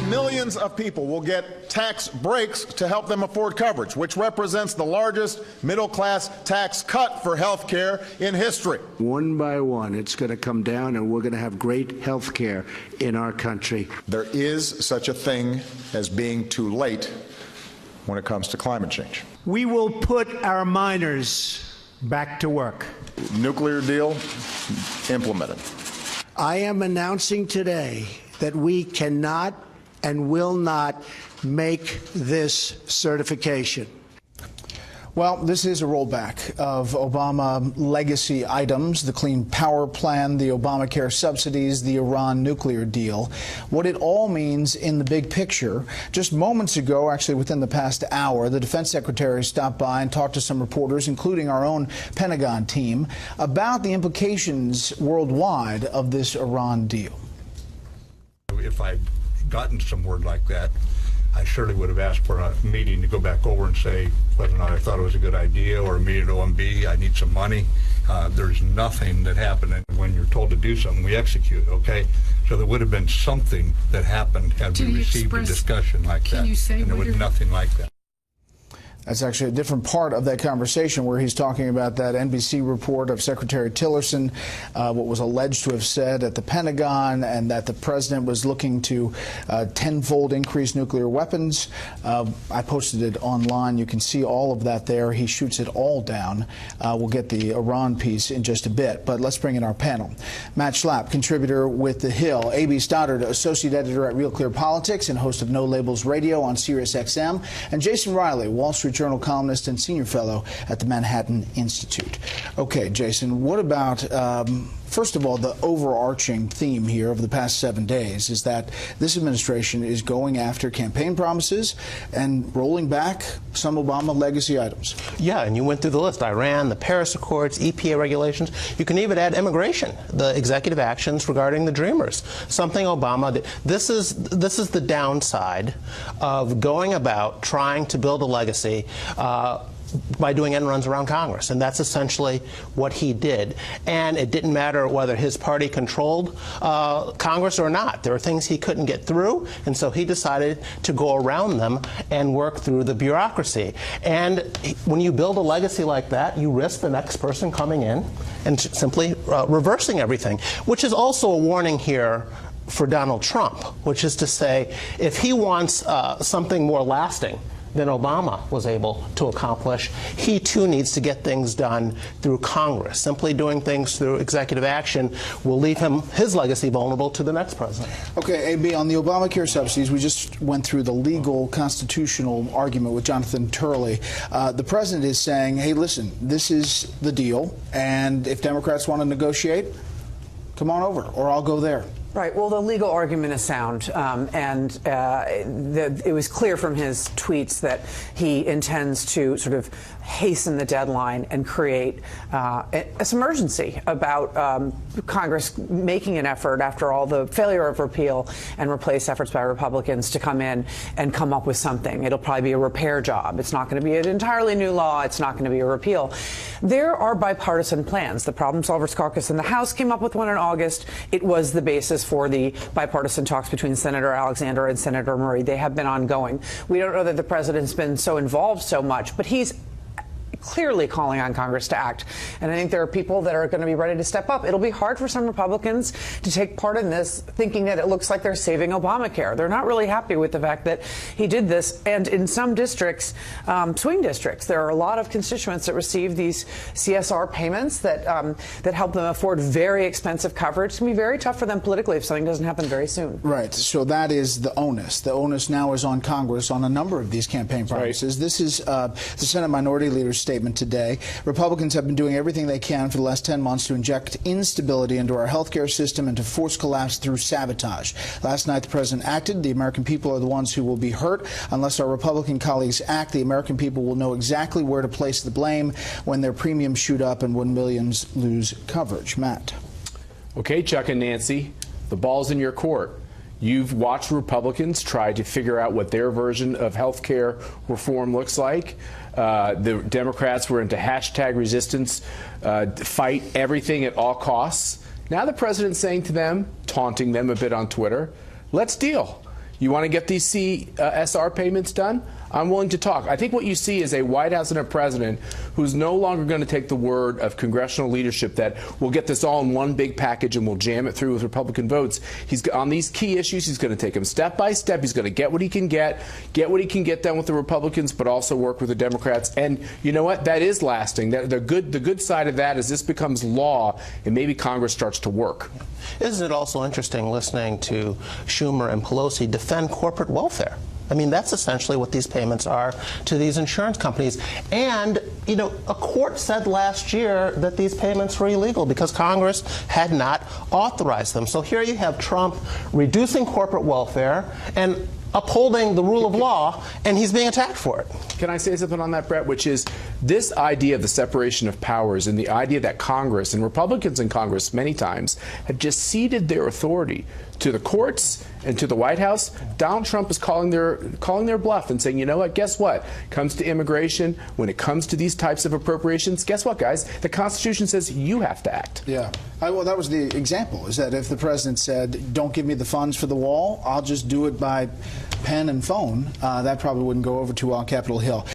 millions of people will get tax breaks to help them afford coverage, which represents the largest middle-class tax cut for health care in history. One by one, it's going to come down, and we're going to have great health care in our country. There is such a thing as being too late when it comes to climate change. We will put our miners back to work. Nuclear deal implemented. I am announcing today that we cannot and will not make this certification. Well, this is a rollback of Obama legacy items, the Clean Power Plan, the ObamaCare subsidies, the Iran nuclear deal. What it all means in the big picture. Just moments ago, actually within the past hour, the defense secretary stopped by and talked to some reporters, including our own Pentagon team, about the implications worldwide of this Iran deal. If I'd gotten some word like that, I surely would have asked for a meeting to go back over and say whether or not I thought it was a good idea, or a meeting at OMB, I need some money. There's nothing that happened, and when you're told to do something, we execute, okay? So there would have been something that happened had we received a discussion like that, and there was nothing like that. That's actually a different part of that conversation where he's talking about that NBC report of Secretary Tillerson, what was alleged to have said at the Pentagon, and that the president was looking to tenfold increase nuclear weapons. I posted it online. You can see all of that there. He shoots it all down. We'll get the Iran piece in just a bit, but let's bring in our panel. Matt Schlapp, contributor with The Hill, A.B. Stoddard, associate editor at Real Clear Politics and host of No Labels Radio on Sirius XM, and Jason Riley, Wall Street Journal columnist and senior fellow at the Manhattan Institute. Okay, Jason, what about, first of all, the overarching theme here of the past 7 days is that this administration is going after campaign promises and rolling back some Obama legacy items. Yeah, and you went through the list. Iran, the Paris Accords, EPA regulations. You can even add immigration, the executive actions regarding the Dreamers, something Obama did. This is the downside of going about trying to build a legacy by doing end runs around Congress, and that's essentially what he did. And it didn't matter whether his party controlled Congress or not. There were things he couldn't get through, and so he decided to go around them and work through the bureaucracy. And when you build a legacy like that, you risk the next person coming in and simply reversing everything, which is also a warning here for Donald Trump, which is to say, if he wants something more lasting than Obama was able to accomplish, he too needs to get things done through Congress. Simply doing things through executive action will leave his legacy vulnerable to the next president. Okay, A.B., on the Obamacare subsidies, we just went through the legal constitutional argument with Jonathan Turley. The president is saying, hey, listen, this is the deal, and if Democrats want to negotiate, come on over, or I'll go there. Right. Well, the legal argument is sound, it was clear from his tweets that he intends to sort of hasten the deadline and create some urgency about Congress making an effort after all the failure of repeal and replace efforts by Republicans to come in and come up with something. It'll probably be a repair job. It's not going to be an entirely new law. It's not going to be a repeal. There are bipartisan plans. The Problem Solvers Caucus in the House came up with one in August. It was the basis for the bipartisan talks between Senator Alexander and Senator Murray. They have been ongoing. We don't know that the president's been so involved so much, but he's clearly calling on Congress to act. And I think there are people that are going to be ready to step up. It'll be hard for some Republicans to take part in this, thinking that it looks like they're saving Obamacare. They're not really happy with the fact that he did this. And in some districts, swing districts, there are a lot of constituents that receive these CSR payments that help them afford very expensive coverage. It's going to be very tough for them politically if something doesn't happen very soon. Right. So that is the onus. The onus now is on Congress on a number of these campaign promises. Right. This is the Senate Minority Leader's statement today. Republicans have been doing everything they can for the last 10 months to inject instability into our healthcare system and to force collapse through sabotage. Last night, the president acted. The American people are the ones who will be hurt. Unless our Republican colleagues act, the American people will know exactly where to place the blame when their premiums shoot up and when millions lose coverage. Matt. Okay, Chuck and Nancy, the ball's in your court. You've watched Republicans try to figure out what their version of health care reform looks like. The Democrats were into hashtag resistance, fight everything at all costs. Now the president's saying to them, taunting them a bit on Twitter, let's deal. You want to get these CSR payments done? I'm willing to talk. I think what you see is a White House and a president who's no longer going to take the word of congressional leadership that we'll get this all in one big package and we'll jam it through with Republican votes. He's on these key issues. He's going to take them step by step. He's going to get what he can get what he can get done with the Republicans, but also work with the Democrats. And you know what? That is lasting. The good side of that is this becomes law, and maybe Congress starts to work. Isn't it also interesting listening to Schumer and Pelosi defend corporate welfare? I mean, that's essentially what these payments are to these insurance companies. And, you know, a court said last year that these payments were illegal because Congress had not authorized them. So here you have Trump reducing corporate welfare and upholding the rule of law, and he's being attacked for it. Can I say something on that, Brett? Which is this idea of the separation of powers and the idea that Congress and Republicans in Congress many times have just ceded their authority to the courts and to the White House. Donald Trump is calling their bluff and saying, you know what, guess what? Comes to immigration, when it comes to these types of appropriations, guess what, guys? The Constitution says you have to act. Yeah. Well, that was the example, is that if the president said, don't give me the funds for the wall, I'll just do it by pen and phone, that probably wouldn't go over too well on Capitol Hill.